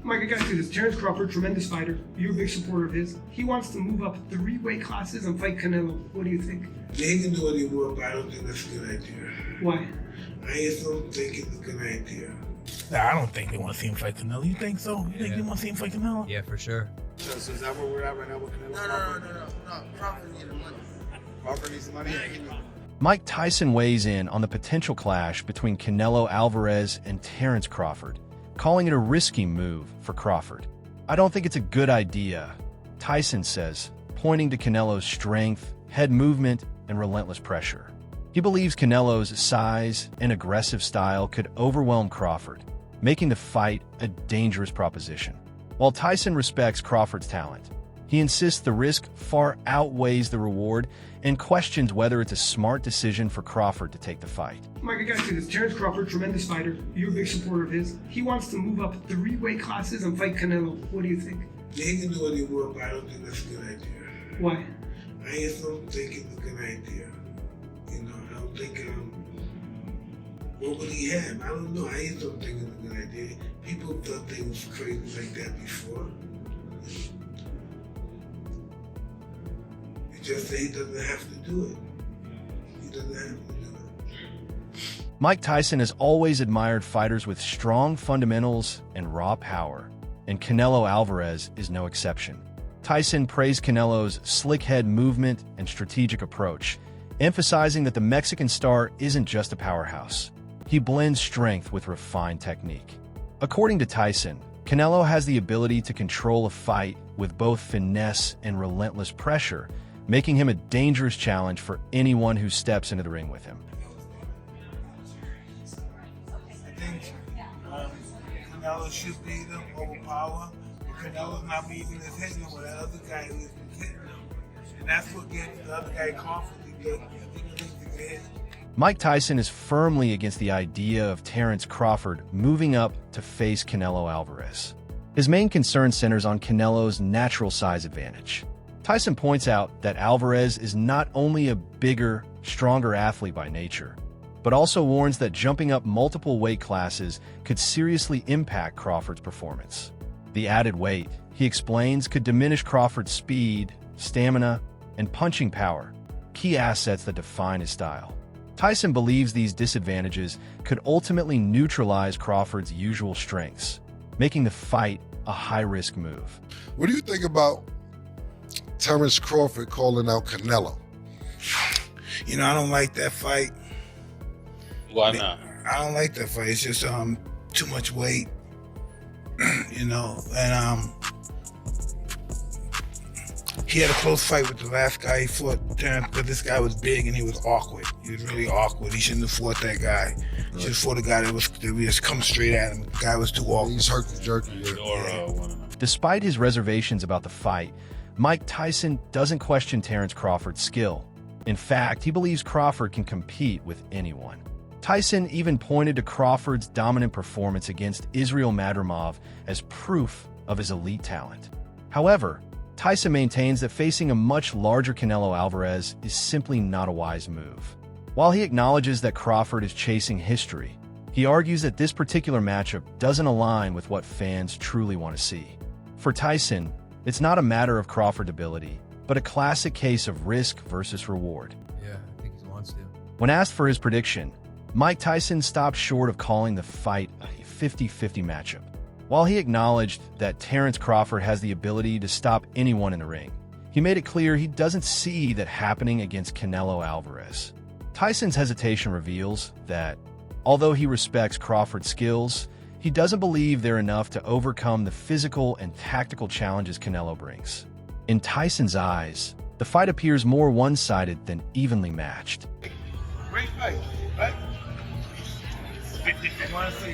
Mike, I gotta say this. Terence Crawford, tremendous fighter. You're a big supporter of his. He wants to move up 3 weight classes and fight Canelo. What do you think? Yeah, he can do what he wants, but I don't think that's a good idea. Why? I just don't think it's a good idea. Nah, I don't think they want to see him fight Canelo. You think so? You think they want to see him fight Canelo? Yeah, for sure. So is that where we're at right now with Canelo? No. Crawford needs the money. Crawford needs the money? Mike Tyson weighs in on the potential clash between Canelo Alvarez and Terence Crawford, calling it a risky move for Crawford. "I don't think it's a good idea," Tyson says, pointing to Canelo's strength, head movement, and relentless pressure. He believes Canelo's size and aggressive style could overwhelm Crawford, making the fight a dangerous proposition. While Tyson respects Crawford's talent, he insists the risk far outweighs the reward and questions whether it's a smart decision for Crawford to take the fight. Mike, I gotta say this. Terence Crawford, tremendous fighter. You're a big supporter of his. He wants to move up 3 weight classes and fight Canelo. What do you think? Yeah, he can do what he wants, but I don't think that's a good idea. Why? I just don't think it's a good idea. You know, I don't think, what would he have? I don't know. I just don't think it's a good idea. People have done things crazy like that before. It's just that he doesn't have to do it. He doesn't have to do it. Mike Tyson has always admired fighters with strong fundamentals and raw power, and Canelo Alvarez is no exception. Tyson praised Canelo's slick head movement and strategic approach, emphasizing that the Mexican star isn't just a powerhouse. He blends strength with refined technique. According to Tyson, Canelo has the ability to control a fight with both finesse and relentless pressure, making him a dangerous challenge for anyone who steps into the ring with him. I think Canelo should beat him, overpower. Canelo's not even as hitting him with the other guy who's hitting him. And that's what gets the other guy confident. Mike Tyson is firmly against the idea of Terence Crawford moving up to face Canelo Alvarez. His main concern centers on Canelo's natural size advantage. Tyson points out that Alvarez is not only a bigger, stronger athlete by nature, but also warns that jumping up multiple weight classes could seriously impact Crawford's performance. The added weight, he explains, could diminish Crawford's speed, stamina, and punching power, key assets that define his style. Tyson believes these disadvantages could ultimately neutralize Crawford's usual strengths, making the fight a high-risk move. What do you think about Terence Crawford calling out Canelo? You know, I don't like that fight. Why not? I don't like that fight. It's just too much weight. You know, and he had a close fight with the last guy he fought, Terence, but this guy was big and he was awkward. He was really awkward. He shouldn't have fought that guy. He should have fought a guy that was just come straight at him. The guy was too awkward. He's herky-jerky. Despite his reservations about the fight, Mike Tyson doesn't question Terence Crawford's skill. In fact, he believes Crawford can compete with anyone. Tyson even pointed to Crawford's dominant performance against Israel Madrimov as proof of his elite talent. However, Tyson maintains that facing a much larger Canelo Alvarez is simply not a wise move. While he acknowledges that Crawford is chasing history, he argues that this particular matchup doesn't align with what fans truly want to see. For Tyson, it's not a matter of Crawford's ability, but a classic case of risk versus reward. Yeah, I think he wants to. When asked for his prediction, Mike Tyson stopped short of calling the fight a 50-50 matchup. While he acknowledged that Terence Crawford has the ability to stop anyone in the ring, he made it clear he doesn't see that happening against Canelo Alvarez. Tyson's hesitation reveals that, although he respects Crawford's skills, he doesn't believe they're enough to overcome the physical and tactical challenges Canelo brings. In Tyson's eyes, the fight appears more one-sided than evenly matched. Great fight, right? I want to say,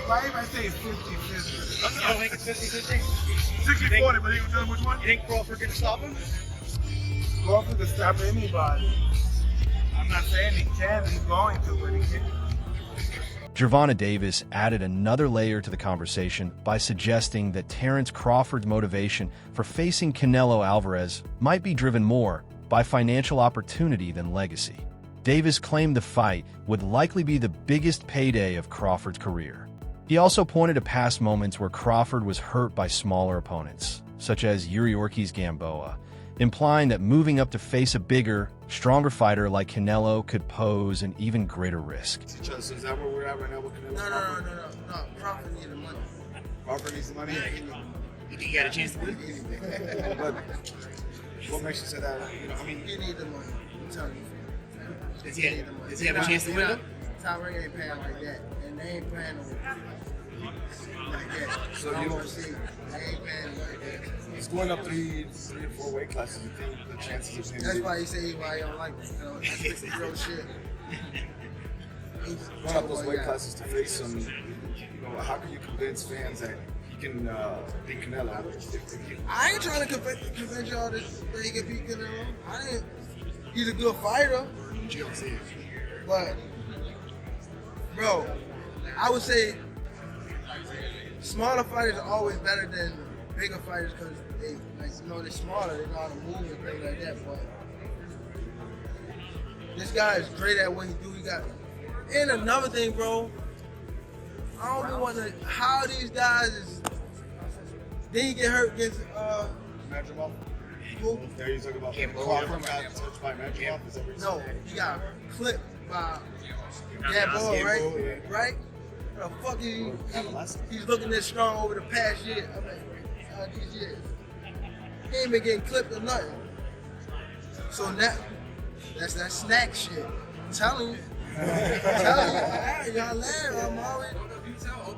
why if I say 50-50? You don't think it's 50-50? 60-40, but you can tell me which one? You think Crawford can stop him? Crawford can stop anybody. I'm not saying he can, he's going to, but he can't. Gervonta Davis added another layer to the conversation by suggesting that Terence Crawford's motivation for facing Canelo Alvarez might be driven more by financial opportunity than legacy. Davis claimed the fight would likely be the biggest payday of Crawford's career. He also pointed to past moments where Crawford was hurt by smaller opponents, such as Yuriorkis Gamboa, implying that moving up to face a bigger, stronger fighter like Canelo could pose an even greater risk. So is that where we're at right now with Canelo? No. Crawford needs the money. Crawford needs the money? You think he got a chance to win? But what makes you say that? You know, I mean, He needs the money. I'm telling you. Does he have a chance to win? Top rank ain't paying like that, and they ain't paying like that. So I you- want to see. They ain't paying like that. he's going up three or four weight classes. You think the chances of him That's why he say why he don't like me. You know, that's the real shit. He's going up those weight classes to face him? You know, how can you convince fans that he can beat Canelo? I ain't trying to convince y'all that he can beat Canelo. He's a good fighter. You don't see it. But, bro, I would say smaller fighters are always better than bigger fighters because they, like, you know, they're smaller. They know how to move and things like that. But this guy is great at what he do. He got. And another thing, bro, I don't even want to. How these guys is. Then he get hurt against Madrimov? who? There you talk about Gamboa. Crawford got touched by Madrimov? Is that what you're No, saying? he got clipped by that ball, right? Gamboa, yeah. Right? The fuck he's looking this strong over the past year. I mean, these years. He ain't been getting clipped or nothing. So that's that snack shit. I'm telling you. Y'all laugh.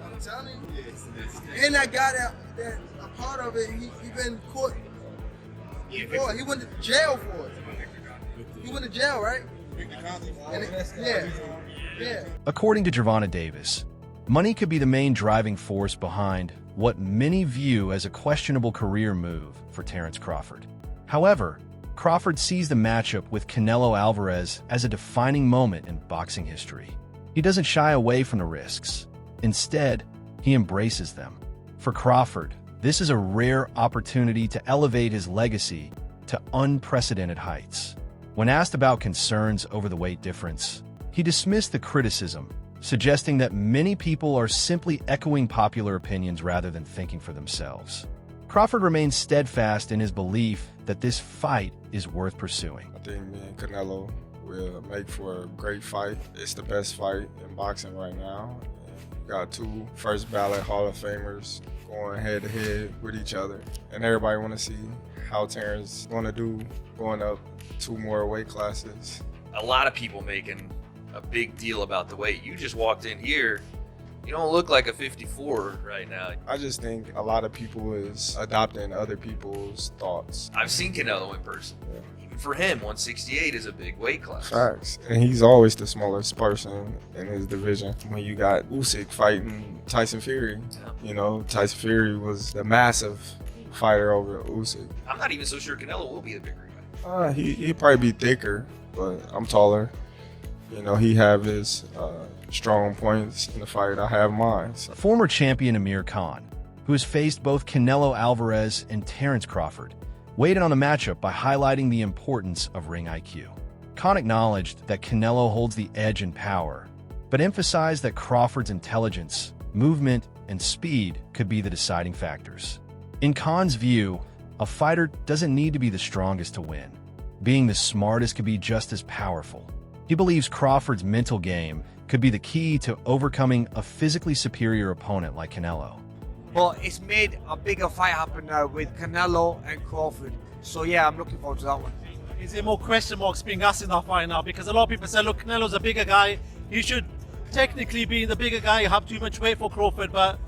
I'm telling you. And that guy that a part of it, he been caught before. He went to jail for it. He went to jail, right? And yeah. According to Gervonta Davis, money could be the main driving force behind what many view as a questionable career move for Terence Crawford. However, Crawford sees the matchup with Canelo Alvarez as a defining moment in boxing history. He doesn't shy away from the risks. Instead, he embraces them. For Crawford, this is a rare opportunity to elevate his legacy to unprecedented heights. When asked about concerns over the weight difference, he dismissed the criticism, suggesting that many people are simply echoing popular opinions rather than thinking for themselves. Crawford remains steadfast in his belief that this fight is worth pursuing. I think me and Canelo will make for a great fight. It's the best fight in boxing right now. We got two first ballot Hall of Famers going head to head with each other. And everybody want to see how Terence going to do going up two more weight classes. A lot of people making a big deal about the weight. You just walked in here. You don't look like a 54 right now. I just think a lot of people is adopting other people's thoughts. I've seen Canelo in person. Yeah. Even for him, 168 is a big weight class. Facts. And he's always the smallest person in his division. When you got Usyk fighting Tyson Fury, you know, Tyson Fury was the massive fighter over Usyk. I'm not even so sure Canelo will be the bigger guy. He'd probably be thicker, but I'm taller. You know, he have his strong points in the fight. I have mine. So. Former champion Amir Khan, who has faced both Canelo Alvarez and Terence Crawford, weighed in on the matchup by highlighting the importance of ring IQ. Khan acknowledged that Canelo holds the edge in power, but emphasized that Crawford's intelligence, movement, and speed could be the deciding factors. In Khan's view, a fighter doesn't need to be the strongest to win. Being the smartest could be just as powerful. He believes Crawford's mental game could be the key to overcoming a physically superior opponent like Canelo. Well, it's made a bigger fight happen now with Canelo and Crawford. So yeah, I'm looking forward to that one. Is there more question marks being asked in that fight now? Because a lot of people say, look, Canelo's a bigger guy. He should technically be the bigger guy, have too much weight for Crawford. But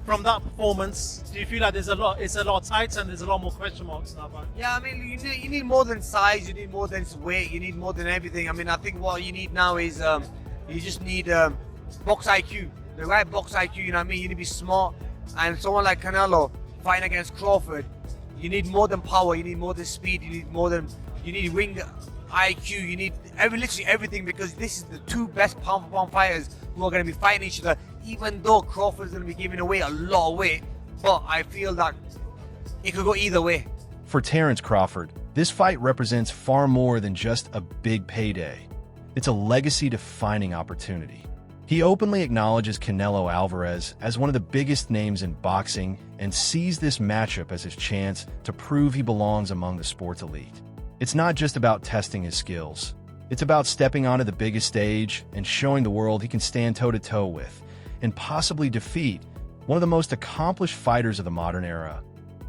from that performance, do you feel like it's a lot tighter and there's a lot more question marks in that fight? Yeah, I mean, you need more than size, you need more than weight, you need more than everything. I mean, I think what you need now is you just need box IQ, the right box IQ. You know what I mean? You need to be smart. And someone like Canelo fighting against Crawford, you need more than power, you need more than speed, you need ring IQ, you need literally everything, because this is the two best pound for pound fighters who are going to be fighting each other. Even though Crawford is going to be giving away a lot of weight, but I feel that it could go either way. For Terence Crawford, this fight represents far more than just a big payday. It's a legacy-defining opportunity. He openly acknowledges Canelo Alvarez as one of the biggest names in boxing and sees this matchup as his chance to prove he belongs among the sport's elite. It's not just about testing his skills. It's about stepping onto the biggest stage and showing the world he can stand toe-to-toe with and possibly defeat one of the most accomplished fighters of the modern era,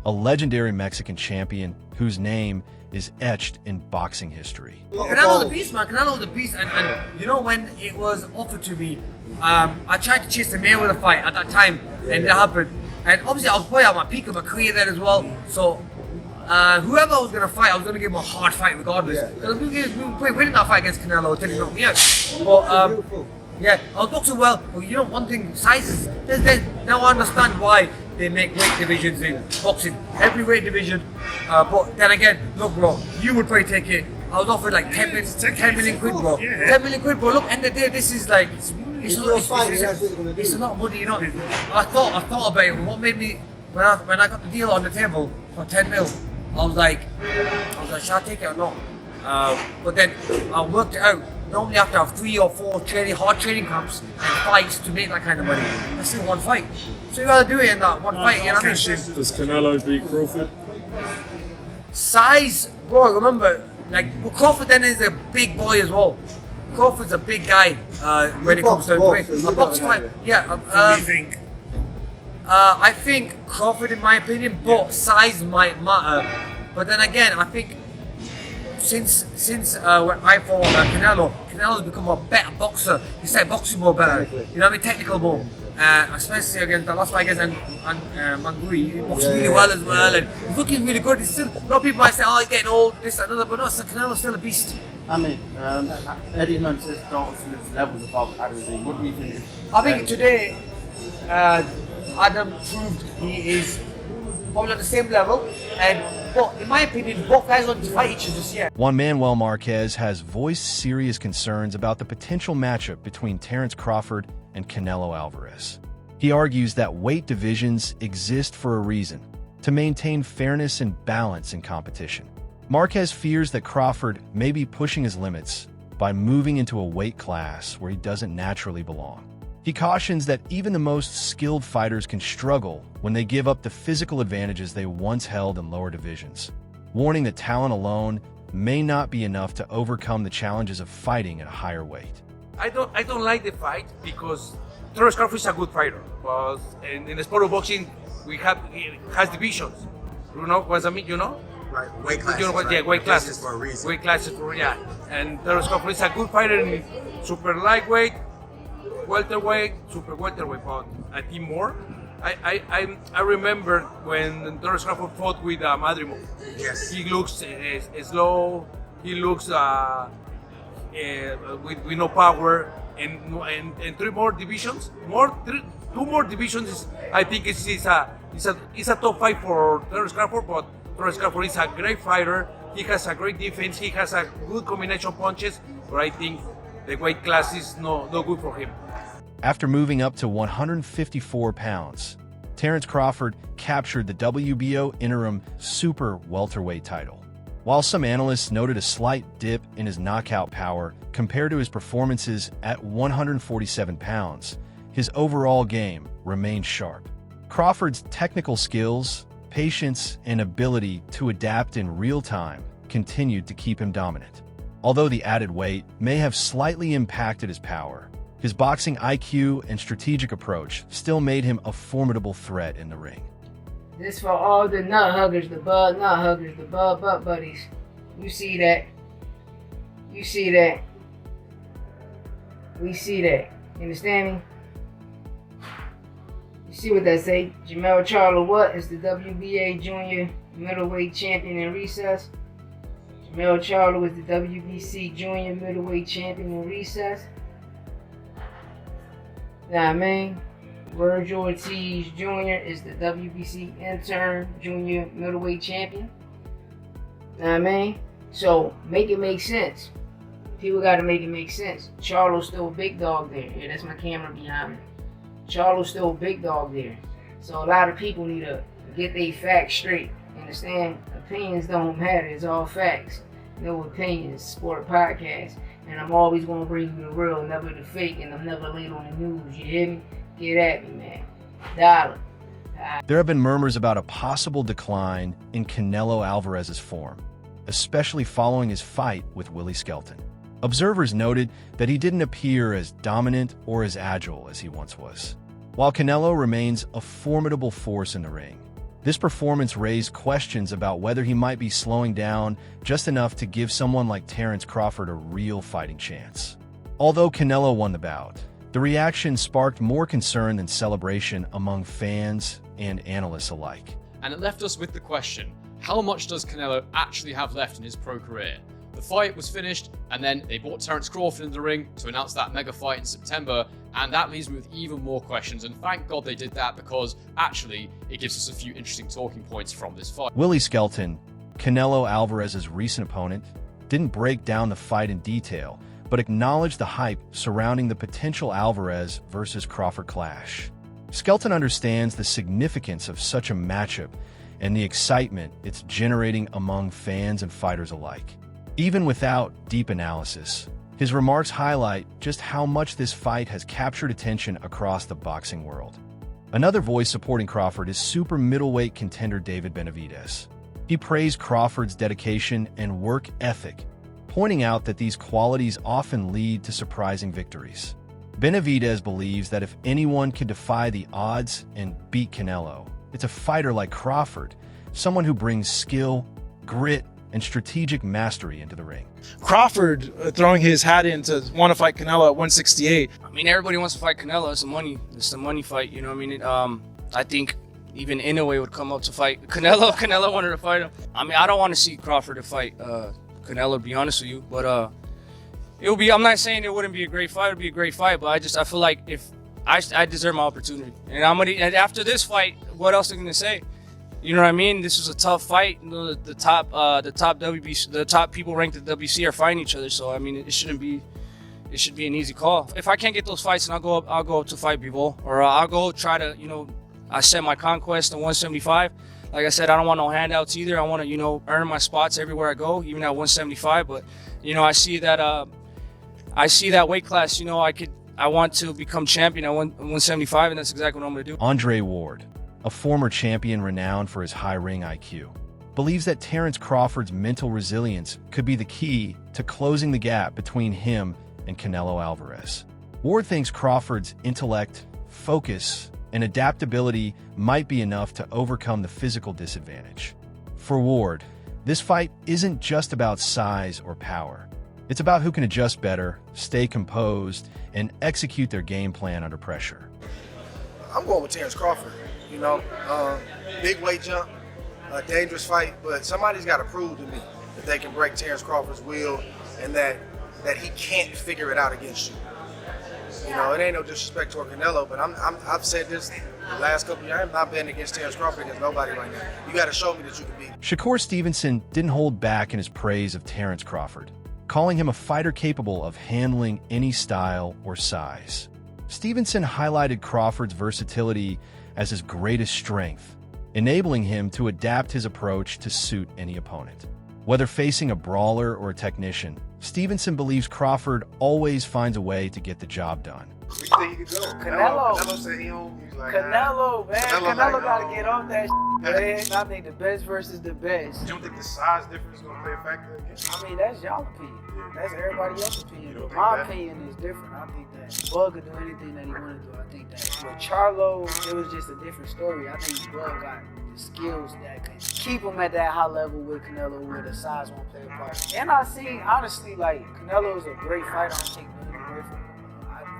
a legendary Mexican champion whose name is etched in boxing history. Canelo the beast, man. Canelo the beast, and you know when it was offered to me, I tried to chase the Mayweather fight at that time, and it happened. And obviously, I was probably at my peak of my career there as well. So whoever I was gonna fight, I was gonna give him a hard fight regardless. Because we were winning that fight against Canelo until he knocked me out. But yeah, I was boxing well. But you know, one thing, sizes. Now I understand why they make weight divisions in boxing, every weight division. But then again, look, bro, you would probably take it. I was offered like 10 million quid, bro. 10 million quid, bro. Look, end of the day, this is like, it's a lot of money, you know. I thought about it. What made me, when I got the deal on the table for 10 mil, I was like, should I take it or not? But then I worked it out. Normally, you have to have 3 or 4 hard training camps and fights to make that kind of money. That's still one fight. So you gotta do it in that one fight, you know what I mean? Does Canelo beat Crawford? Size, bro, remember, Crawford then is a big boy as well. Crawford's a big guy when it comes to weight. A box fight, yeah. What do you think? I think Crawford, in my opinion, but size might matter. But then again, I think since when I fought Canelo's become a better boxer. He started boxing more better. You know what I mean? Technical more. Especially against the last fight against Mangui. He boxed really well as well, and he's looking really good. He's still, a lot of people might say, oh, he's getting old, this, that, another, but no, Canelo's still a beast. I mean, Eddie Hunt says Dawson's levels above Adam. What do you think? I think today, Adam proved he is probably at the same level, but in my opinion, both guys don't fight each other just yet. Juan Manuel Marquez has voiced serious concerns about the potential matchup between Terence Crawford and Canelo Alvarez. He argues that weight divisions exist for a reason, to maintain fairness and balance in competition. Marquez fears that Crawford may be pushing his limits by moving into a weight class where he doesn't naturally belong. He cautions that even the most skilled fighters can struggle when they give up the physical advantages they once held in lower divisions, warning that talent alone may not be enough to overcome the challenges of fighting at a higher weight. I don't like the fight because Terence Crawford is a good fighter, but in the sport of boxing, it has divisions. You know what I mean? You know? Right, weight classes. You know what? Right? Yeah, weight classes. For a reason. Weight classes for and Terence Crawford is a good fighter in super lightweight, welterweight, super welterweight, but I think more. I remember when Terence Crawford fought with Madrimov. Yes. He looks slow. He looks with no power, and 3 more divisions. Two more divisions. I think it's a top fight for Terence Crawford, but Terence Crawford is a great fighter. He has a great defense. He has a good combination of punches, but I think the weight class is no good for him. After moving up to 154 pounds, Terence Crawford captured the WBO interim super welterweight title. While some analysts noted a slight dip in his knockout power compared to his performances at 147 pounds, his overall game remained sharp. Crawford's technical skills, patience, and ability to adapt in real time continued to keep him dominant. Although the added weight may have slightly impacted his power, his boxing IQ and strategic approach still made him a formidable threat in the ring. This for all the nut huggers, the bud nut huggers, the bud butt buddies. You see that. You see that. We see that. You understand me? You see what that say? Jamel Charlo what is the WBA junior middleweight champion in recess. Jamel Charlo is the WBC junior middleweight champion in recess. Know what I mean? Virgil Ortiz Jr. is the WBC intern junior middleweight champion. Know what I mean? So make it make sense. People gotta make it make sense. Charlo's still a big dog there. Yeah, that's my camera behind me. Charlo's still a big dog there. So a lot of people need to get their facts straight. Understand? Opinions don't matter. It's all facts. No opinions. Sport podcast. And I'm always gonna bring you the real, never the fake, and I'm never late on the news. You hear me? Get at me, man. Dollar. There have been murmurs about a possible decline in Canelo Alvarez's form, especially following his fight with Willie Skelton. Observers noted that he didn't appear as dominant or as agile as he once was. While Canelo remains a formidable force in the ring, this performance raised questions about whether he might be slowing down just enough to give someone like Terence Crawford a real fighting chance. Although Canelo won the bout, the reaction sparked more concern than celebration among fans and analysts alike. And it left us with the question, how much does Canelo actually have left in his pro career? The fight was finished, and then they brought Terence Crawford into the ring to announce that mega fight in September, and that leaves me with even more questions, and thank God they did that, because actually it gives us a few interesting talking points from this fight. Willie Skelton, Canelo Alvarez's recent opponent, didn't break down the fight in detail, but acknowledged the hype surrounding the potential Alvarez versus Crawford clash. Skelton understands the significance of such a matchup and the excitement it's generating among fans and fighters alike. Even without deep analysis, his remarks highlight just how much this fight has captured attention across the boxing world. Another voice supporting Crawford is super middleweight contender David Benavidez. He praised Crawford's dedication and work ethic, pointing out that these qualities often lead to surprising victories. Benavidez believes that if anyone can defy the odds and beat Canelo, it's a fighter like Crawford, someone who brings skill, grit, and strategic mastery into the ring. Crawford throwing his hat in to want to fight Canelo at 168. I mean, everybody wants to fight Canelo. It's a money fight, you know what I mean? I think even Inoue would come up to fight Canelo. Canelo wanted to fight him. I mean, I don't want to see Crawford to fight Canelo, to be honest with you, but it will be. I'm not saying it wouldn't be a great fight. It'd be a great fight, but I feel like if I deserve my opportunity, and and after this fight, what else are you gonna say? You know what I mean? This was a tough fight. You know, the top WBC, the top people ranked at WBC are fighting each other. So I mean, it should be an easy call. If I can't get those fights, then I'll go up to fight Bivol, or I'll go try to, I set my conquest to 175. Like I said, I don't want no handouts either. I want to, earn my spots everywhere I go, even at 175. But, I see that weight class. I want to become champion at 175, and that's exactly what I'm going to do. Andre Ward, a former champion renowned for his high ring IQ, believes that Terence Crawford's mental resilience could be the key to closing the gap between him and Canelo Alvarez. Ward thinks Crawford's intellect, focus, and adaptability might be enough to overcome the physical disadvantage. For Ward, this fight isn't just about size or power. It's about who can adjust better, stay composed, and execute their game plan under pressure. I'm going with Terence Crawford. Big weight jump, a dangerous fight, but somebody's got to prove to me that they can break Terence Crawford's will and that he can't figure it out against you. It ain't no disrespect toward Canelo, but I've said this the last couple of years. I'm not betting against Terence Crawford against nobody right now. You got to show me that you can beat him. Shakur Stevenson didn't hold back in his praise of Terence Crawford, calling him a fighter capable of handling any style or size. Stevenson highlighted Crawford's versatility as his greatest strength, enabling him to adapt his approach to suit any opponent. Whether facing a brawler or a technician, Stevenson believes Crawford always finds a way to get the job done. Where you think he could go? Canelo said he don't. He's like, Canelo, man. Canelo gotta get off that man. I think the best versus the best. You don't think the size difference is gonna play a factor again? I mean, that's y'all opinion. That's everybody else's opinion. But my opinion is different. I think that Bud could do anything that he wanted to do. I think that with Charlo, it was just a different story. I think Bud got the skills that could keep him at that high level with Canelo, where the size won't play a part. And I see, honestly, like, Canelo is a great fighter. I don't take nothing away from him.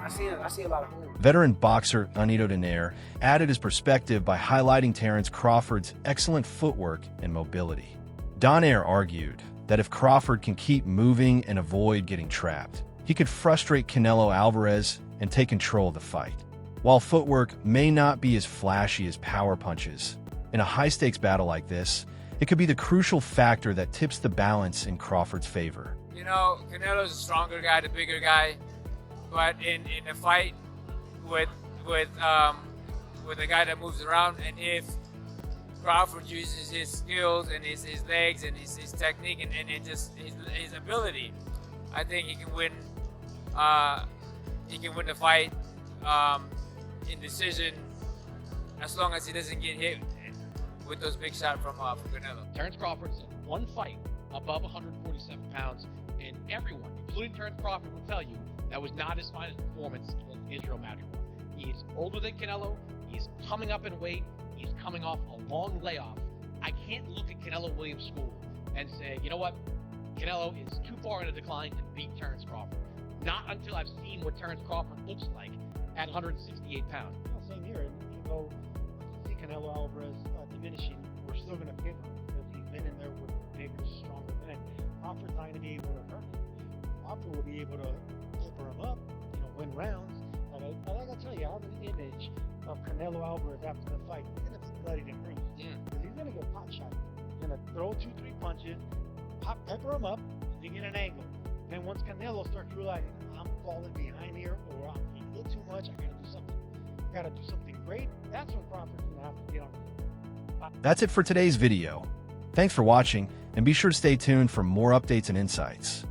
I see a lot of hope. Veteran boxer Anito Donaire added his perspective by highlighting Terence Crawford's excellent footwork and mobility. Donaire argued that if Crawford can keep moving and avoid getting trapped, he could frustrate Canelo Alvarez and take control of the fight. While footwork may not be as flashy as power punches, in a high-stakes battle like this, it could be the crucial factor that tips the balance in Crawford's favor. Canelo's a stronger guy, the bigger guy, but in a fight with a guy that moves around, and if Crawford uses his skills and his legs and his technique and just his ability, I think he can win. He can win the fight in decision, as long as he doesn't get hit with those big shots from Canelo. Terence Crawford's in one fight above 147 pounds, and everyone, including Terence Crawford, will tell you that was not his finest performance in Israel Madrigal. He's older than Canelo. He's coming up in weight. He's coming off a long layoff. I can't look at Canelo Williams' school and say, you know what, Canelo is too far in a decline to beat Terence Crawford. Not until I've seen what Terence Crawford looks like at 168 pounds. Well, same here. And even though I see Canelo Alvarez diminishing, we're still going to pick him because he's been in there with bigger, stronger men. Crawford's not going to be able to hurt him. Crawford will be able to pepper him up, win rounds. But like I tell you, I have an image of Canelo Alvarez after the fight. He's going to be bloodied and bruised. Because he's going to get pot shot. He's going to throw 2-3 punches, pepper him up, and you get an angle. Then once Canelo starts realizing I'm falling behind here, or I'm eating a little too much, I gotta do something great. That's when Crawford's gonna have to get on. That's it for today's video. Thanks for watching, and be sure to stay tuned for more updates and insights.